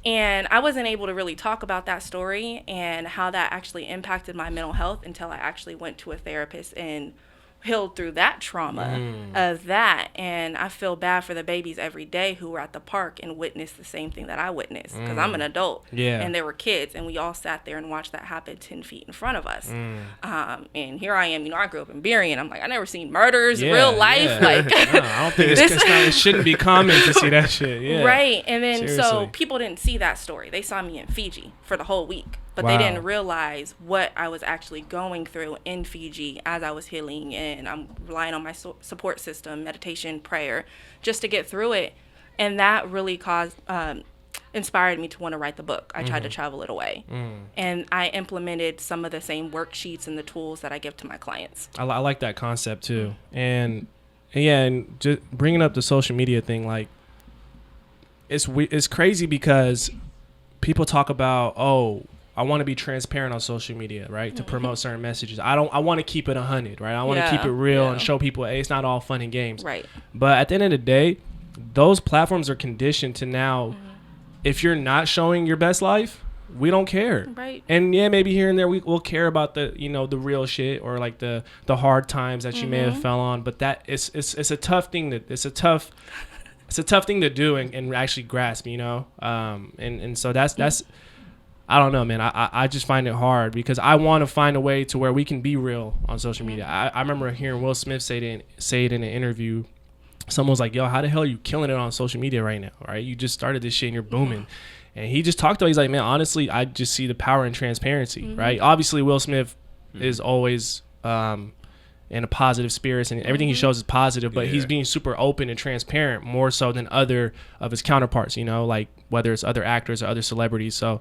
And I wasn't able to really talk about that story and how that actually impacted my mental health until I actually went to a therapist and healed through that trauma of that. And I feel bad for the babies every day who were at the park and witnessed the same thing that I witnessed, because I'm an adult. Yeah. And there were kids, and we all sat there and watched that happen 10 feet in front of us. And here I am, I grew up in Berrien. I'm like, I never seen murders, real life. Yeah. Like, No, I don't think it shouldn't be common to see that shit. Yeah. Right. And then so Seriously. people didn't see that story. They saw me in Fiji for the whole week, but Wow. they didn't realize what I was actually going through in Fiji as I was healing, and I'm relying on my support system, meditation, prayer, just to get through it. And that really inspired me to want to write the book. I tried to travel it away. And I implemented some of the same worksheets and the tools that I give to my clients. I like that concept too. And just bringing up the social media thing, like it's crazy because people talk about, oh, I want to be transparent on social media, right? To promote certain messages. I want to keep it 100, right? I want to keep it real and show people, hey, it's not all fun and games. Right. But at the end of the day, those platforms are conditioned to now, if you're not showing your best life, we don't care. Right. And yeah, maybe here and there we'll care about the, the real shit or like the hard times that you may have fell on. But that it's a tough thing it's a tough thing to do and actually grasp, and so that's I don't know, man. I just find it hard because I want to find a way to where we can be real on social media. I remember hearing Will Smith say it in an interview. Someone was like, yo, how the hell are you killing it on social media right now, right? You just started this shit and you're booming. And he just talked about, he's like, man, honestly, I just see the power in transparency, right? Obviously, Will Smith is always in a positive spirits and everything he shows is positive, but he's being super open and transparent more so than other of his counterparts, like whether it's other actors or other celebrities. So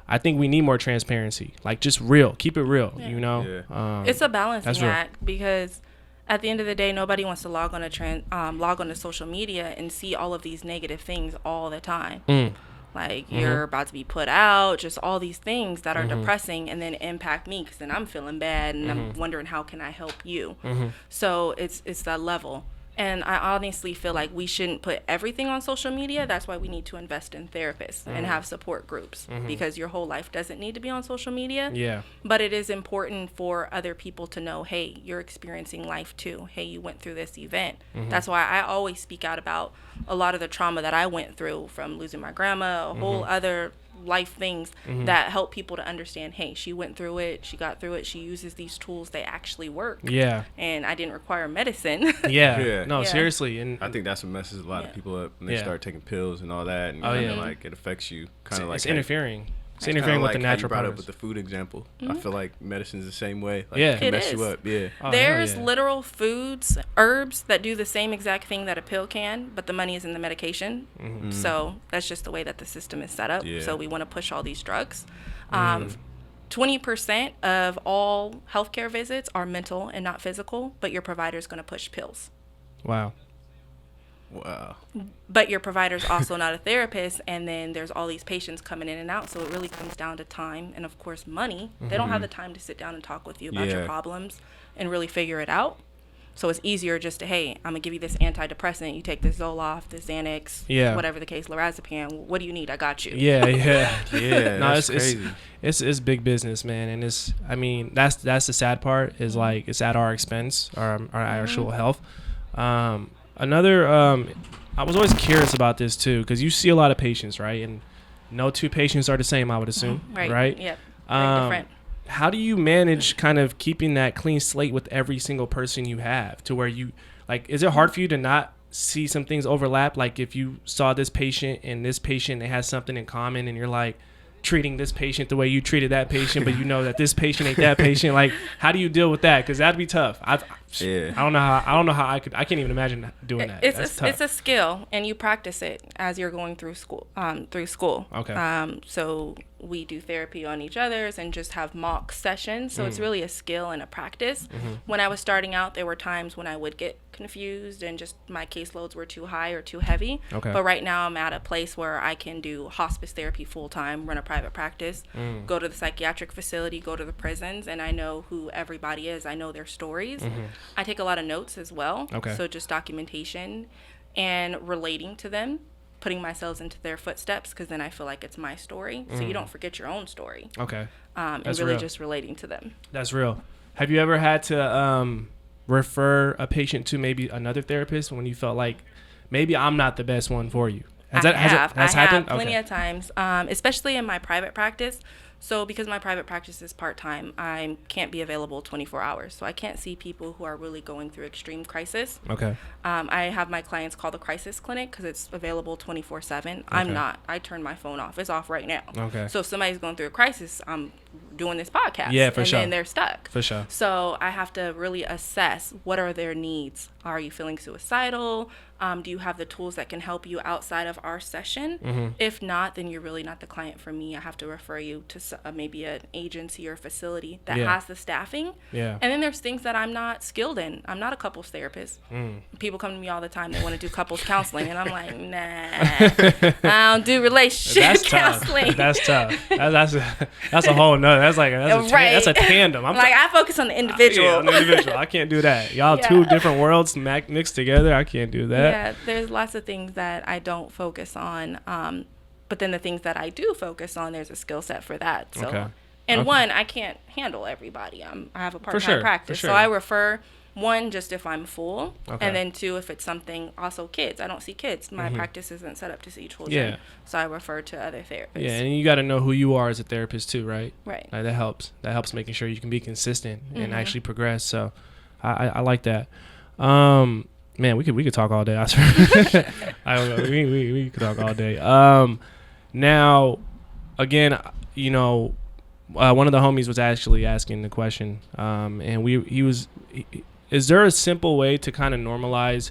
I think we need more transparency, like just real, keep it real, It's a balancing real. act because at the end of the day, nobody wants to log on to social media and see all of these negative things all the time. Like you're about to be put out, just all these things that are depressing and then impact me because then I'm feeling bad and I'm wondering how can I help you. So it's that level. And I honestly feel like we shouldn't put everything on social media. That's why we need to invest in therapists and have support groups because your whole life doesn't need to be on social media. Yeah. But it is important for other people to know, hey, you're experiencing life too. Hey, you went through this event. That's why I always speak out about a lot of the trauma that I went through from losing my grandma, a whole other life things that help people to understand, hey, she went through it, she got through it, she uses these tools, they actually work. Yeah. And I didn't require medicine. Yeah. No, Yeah. seriously. And I think that's what messes a lot of people up when they start taking pills and all that, and like it affects you kind of like it's interfering. It's kinda interfering with like the how natural you brought up process. with the food example. I feel like medicine's the same way. Like, Yeah. it can It mess you is. up. Yeah. Oh, There's hell yeah. literal foods, herbs that do the same exact thing that a pill can, but the money is in the medication. So that's just the way that the system is set up. Yeah. So we want to push all these drugs. 20% of all healthcare visits are mental and not physical, but your provider is going to push pills. Wow. Wow. But your provider's also not a therapist, and then there's all these patients coming in and out, so it really comes down to time and, of course, money. They don't have the time to sit down and talk with you about your problems and really figure it out. So it's easier just to, hey, I'm going to give you this antidepressant. You take this Zoloft, this Xanax, whatever the case, lorazepam. What do you need? I got you. Yeah. Yeah. No, that's crazy. It's big business, man, and that's the sad part is like it's at our expense, our actual health. I was always curious about this too because you see a lot of patients, right? And No two patients are the same, I would assume. Right? Yep. Very different. How do you manage kind of keeping that clean slate with every single person you have to where you, like, is it hard for you to not see some things overlap? Like if you saw this patient and this patient, it has something in common and you're like treating this patient the way you treated that patient, but you know that this patient ain't that patient. Like, how do you deal with that? Because that'd be tough. I don't know how I can't even imagine doing that. It's a skill, and you practice it as you're going through school. Okay. So we do therapy on each other's and just have mock sessions. So it's really a skill and a practice. When I was starting out, there were times when I would get confused and just my caseloads were too high or too heavy. Okay. But right now I'm at a place where I can do hospice therapy full time, run a private practice, go to the psychiatric facility, go to the prisons, and I know who everybody is. I know their stories. I take a lot of notes as well. Okay. So just documentation and relating to them, putting myself into their footsteps, because then I feel like it's my story. So you don't forget your own story. Okay. And That's really real. just relating to them. That's real. Have you ever had to refer a patient to maybe another therapist when you felt like maybe I'm not the best one for you? Has I happened? have plenty of times, especially in my private practice. So because my private practice is part-time, I can't be available 24 hours. So I can't see people who are really going through extreme crisis. Okay. I have my clients call the crisis clinic because it's available 24/7. I'm not. I turn my phone off. It's off right now. Okay. So if somebody's going through a crisis, I'm doing this podcast. Yeah, for sure. And then they're stuck. For sure. So I have to really assess what are their needs. Are you feeling suicidal? Do you have the tools that can help you outside of our session? If not, then you're really not the client for me. I have to refer you to maybe an agency or facility that has the staffing. Yeah. And then there's things that I'm not skilled in. I'm not a couples therapist. People come to me all the time. They want to do couples counseling. And I'm like, nah, I don't do relationship counseling. That's tough. That's a whole nother. That's a tandem. I focus on the individual. On the individual. I can't do that. Y'all two different worlds mixed together. I can't do that. Yeah, there's lots of things that I don't focus on. But then the things that I do focus on, there's a skill set for that. So, one, I can't handle everybody. I have a part-time practice. For sure. So I refer, one, just if I'm full. And then two, if it's something, also kids. I don't see kids. My practice isn't set up to see children. Yeah. So I refer to other therapists. Yeah, and you got to know who you are as a therapist too, right? Right. Like that helps. That helps making sure you can be consistent and actually progress. So I like that. Man, we could talk all day. I swear. I don't know. We could talk all day. Now, again, one of the homies was actually asking the question, and is there a simple way to kind of normalize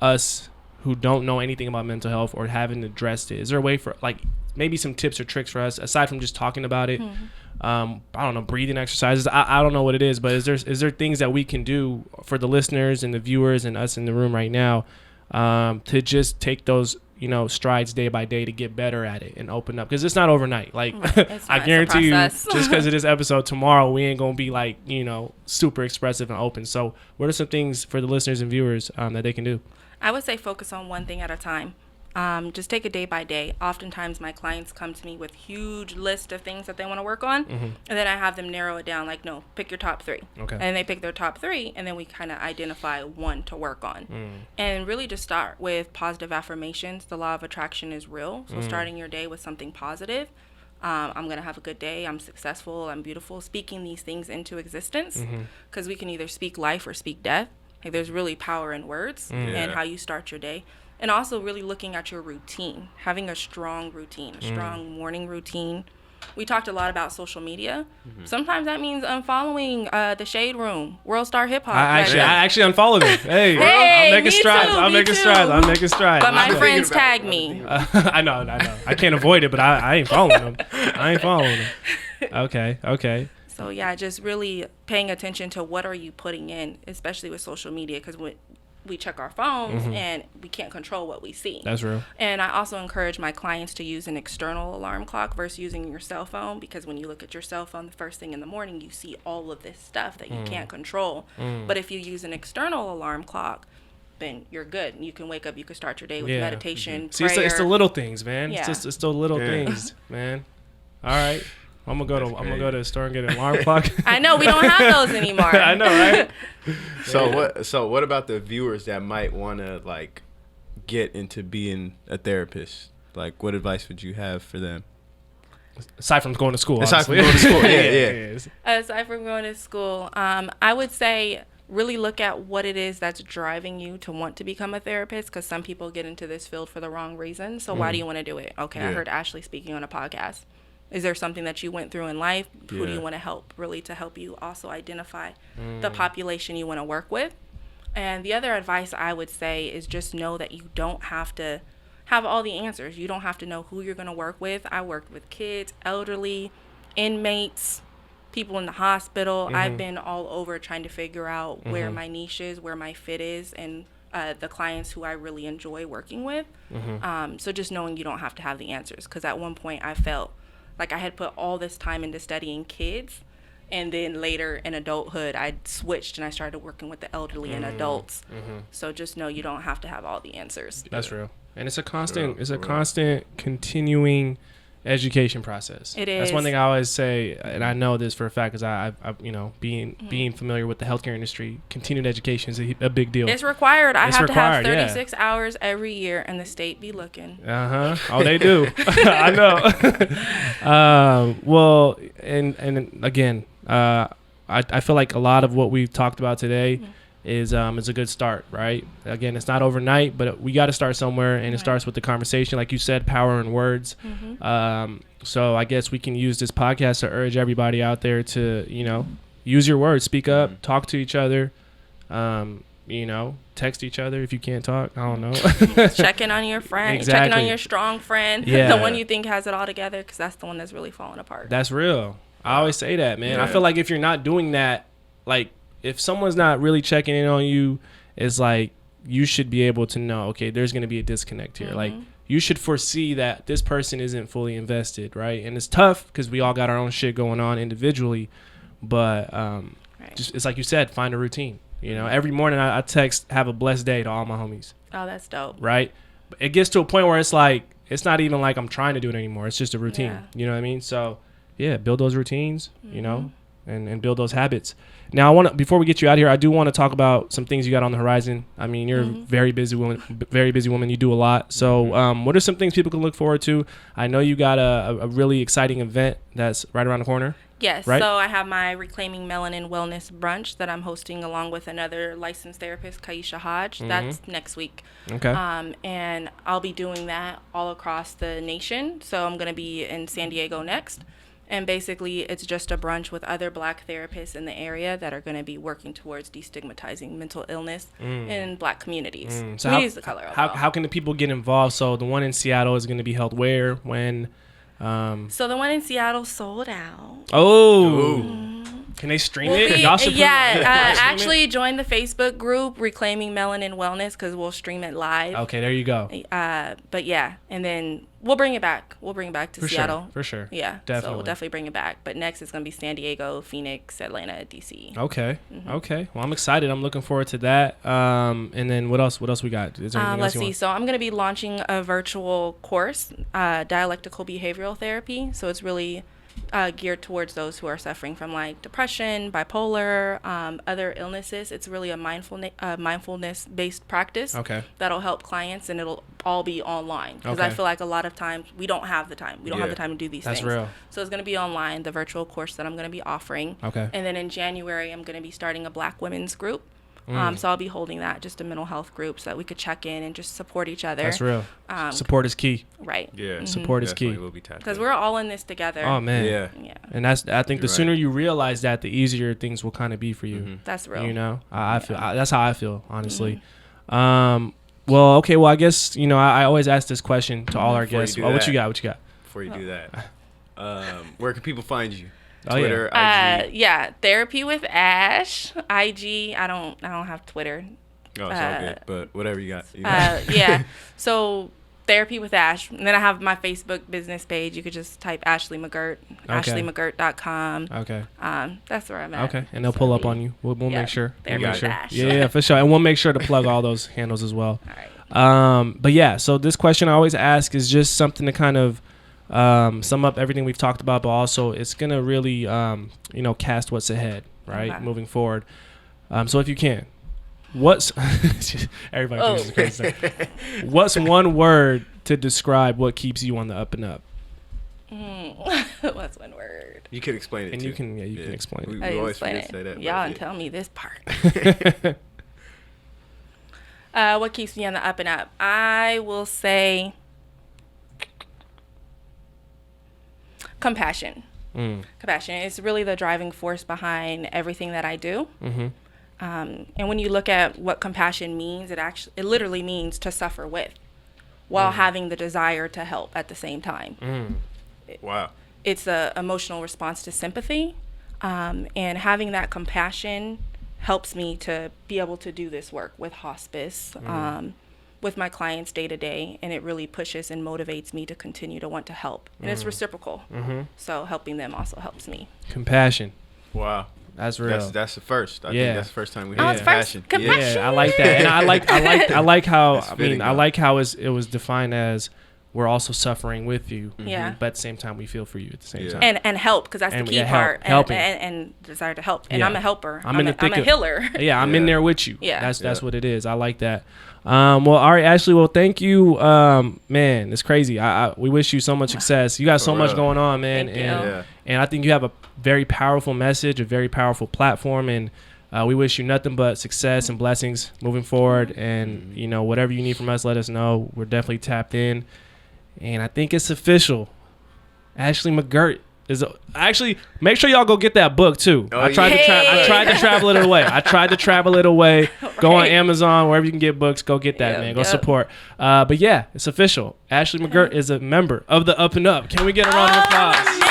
us who don't know anything about mental health or haven't addressed it? Is there a way for, like, maybe some tips or tricks for us aside from just talking about it? I don't know, breathing exercises. I don't know what it is, but is there things that we can do for the listeners and the viewers and us in the room right now to just take those strides day by day to get better at it and open up? Because it's not overnight. Like, I guarantee you, just because of this episode tomorrow, we ain't gonna be like super expressive and open. So what are some things for the listeners and viewers that they can do? I would say focus on one thing at a time. Just take it day by day. Oftentimes my clients come to me with huge list of things that they want to work on, and then I have them narrow it down, like, no, pick your top 3. Okay. And they pick their top 3, and then we kind of identify one to work on. And really just start with positive affirmations. The law of attraction is real. So starting your day with something positive. I'm going to have a good day. I'm successful. I'm beautiful. Speaking these things into existence, because we can either speak life or speak death. Like, there's really power in words and how you start your day. And also really looking at your routine, having a strong routine, a strong morning routine. We talked a lot about social media. Sometimes that means unfollowing the Shade Room, World Star Hip Hop. I actually unfollowed him. Hey, I'm making strides. I'm making strides. But my friends tag me. I know. I can't avoid it, but I ain't following them. Okay. So yeah, just really paying attention to what are you putting in, especially with social media, because we check our phones and we can't control what we see. That's real. And I also encourage my clients to use an external alarm clock versus using your cell phone, because when you look at your cell phone the first thing in the morning, you see all of this stuff that you can't control. But if you use an external alarm clock, then you're good. You can wake up, you can start your day with meditation, See, prayer. it's the little things, man. Yeah. It's the little things, man. All right. I'm gonna go to the store and get an alarm clock. I know we don't have those anymore. I know, right? So what about the viewers that might want to, like, get into being a therapist? Like, what advice would you have for them? Aside from going to school. Aside from obviously. going to school, yeah. Aside from going to school, I would say really look at what it is that's driving you to want to become a therapist, because some people get into this field for the wrong reason. So why do you want to do it? Okay, I heard Ashley speaking on a podcast. Is there something that you went through in life? Who do you want to help? Really, to help you also identify the population you want to work with. And the other advice I would say is just know that you don't have to have all the answers. You don't have to know who you're going to work with. I worked with kids, elderly, inmates, people in the hospital. I've been all over trying to figure out where my niche is, where my fit is, and the clients who I really enjoy working with. So just knowing you don't have to have the answers, because at one point I felt like I had put all this time into studying kids, and then later in adulthood I switched and I started working with the elderly and adults. So just know you don't have to have all the answers. That's real. And it's a constant constant continuing education process. It is. That's one thing I always say, and I know this for a fact, because I being familiar with the healthcare industry, continued education is a big deal. It's required. I have to have required, 36 hours every year, and the state be looking. Oh, they do. I know. Well, and again, I feel like a lot of what we've talked about today is a good start, right? Again, it's not overnight, but we got to start somewhere, and it starts with the conversation. Like you said, power in words. So I guess we can use this podcast to urge everybody out there to, use your words, speak up, talk to each other, text each other if you can't talk. I don't know. Checking on your friend, Exactly. checking on your strong friend, the one you think has it all together, because that's the one that's really falling apart. That's real. I always say that, man. I feel like if you're not doing that, like, if someone's not really checking in on you, it's like you should be able to know, okay, there's going to be a disconnect here. Like, you should foresee that this person isn't fully invested, right? And it's tough because we all got our own shit going on individually, but just it's like you said, find a routine. Every morning I text, have a blessed day to all my homies. Oh, that's dope. Right? But it gets to a point where it's like, it's not even like I'm trying to do it anymore. It's just a routine. Yeah. You know what I mean? So, yeah, build those routines, and build those habits. Now, before we get you out here, I do want to talk about some things you got on the horizon. I mean, you're a very busy woman. You do a lot. So, what are some things people can look forward to? I know you got a really exciting event that's right around the corner. Yes. Right? So I have my Reclaiming Melanin Wellness Brunch that I'm hosting along with another licensed therapist, Kaisha Hodge. That's next week. Okay. And I'll be doing that all across the nation. So I'm going to be in San Diego next. And basically, it's just a brunch with other Black therapists in the area that are going to be working towards destigmatizing mental illness in Black communities. So Communities the color of how can the people get involved? So the one in Seattle is going to be held where, when? So the one in Seattle sold out. Can they stream it? Y'all should actually join the Facebook group Reclaiming Melanin Wellness, because we'll stream it live. Okay, there you go. But yeah, and then we'll bring it back. We'll bring it back to Seattle. For sure. Yeah, definitely. So we'll definitely bring it back. But next it's going to be San Diego, Phoenix, Atlanta, DC. Okay. Okay. Well, I'm excited. I'm looking forward to that. And then what else we got? Is there anything else let's see. So I'm going to be launching a virtual course, Dialectical Behavioral Therapy. So it's really geared towards those who are suffering from like depression, bipolar, other illnesses. It's really a mindfulness-based practice that'll help clients, and it'll all be online, because I feel like a lot of times we don't have the time. We don't have the time to do these things. That's real. So it's going to be online, the virtual course that I'm going to be offering. Okay. And then in January, I'm going to be starting a Black women's group. So I'll be holding that, just a mental health group, so that we could check in and just support each other. That's real. Support is key. Right. Yeah. Support is key. Because we're all in this together. Oh man. Yeah. And I think the sooner you realize that, the easier things will kind of be for you. That's real. I feel that's how I feel, honestly. Well, okay. Well, I guess I always ask this question to all our guests. What you got? Before you do that, where can people find you? Oh, Twitter, IG. Therapy with Ash, IG. I don't have Twitter. Oh, it's all good. But whatever you got. So Therapy with Ash, and then I have my Facebook business page. You could just type Ashley McGirt, AshleyMcGirt.com. Okay. That's where I'm at. Okay, and they'll pull up on you. We'll make sure. Therapy with Ash. Yeah, for sure. And we'll make sure to plug all those handles as well. All right. But yeah, so this question I always ask is just something to kind of sum up everything we've talked about, but also it's gonna really cast what's ahead, right? Okay. Moving forward. So if you can, What's everybody thinks it's crazy. What's one word to describe what keeps you on the up and up? What's one word? You can explain it. And too. you can explain it. We always explain forget to say that. Y'all but and yeah. tell me this part. What keeps me on the up and up? I will say compassion. Compassion is really the driving force behind everything that I do. And when you look at what compassion means, it literally means to suffer with, while having the desire to help at the same time. Wow. It's an emotional response to sympathy, and having that compassion helps me to be able to do this work with hospice, with my clients day to day, and it really pushes and motivates me to continue to want to help, and it's reciprocal. So helping them also helps me. Compassion. Wow. That's real. That's the first. I think that's the first time we Oh, heard it's first compassion. compassion. Yeah, I like that, and I like how That's fitting, I though. like how it was defined as we're also suffering with you. Yeah. But at the same time, we feel for you at the same Yeah. time. And help, because that's And the key yeah, help. part. Helping. And desire to help. And Yeah. I'm a helper. I'm in the thick I'm a of- healer. Yeah, I'm in Yeah. there with you. Yeah. That's Yeah. what it is. I like that. Well, all right, Ashley. Well, thank you. Man, it's crazy. We wish you so much success. You got so For much real. going on, man. Thank you. and Yeah. and I think you have a very powerful message, a very powerful platform, and we wish you nothing but success and blessings moving forward. And you know, whatever you need from us, let us know. We're definitely tapped in. And I think it's official. Ashley McGirt is actually, make sure y'all go get that book too. Oh, I tried to travel it away. Go on Amazon, wherever you can get books. Go get that, man. Go support. But yeah, it's official. Ashley McGirt is a member of the Up and Up. Can we get a round of applause?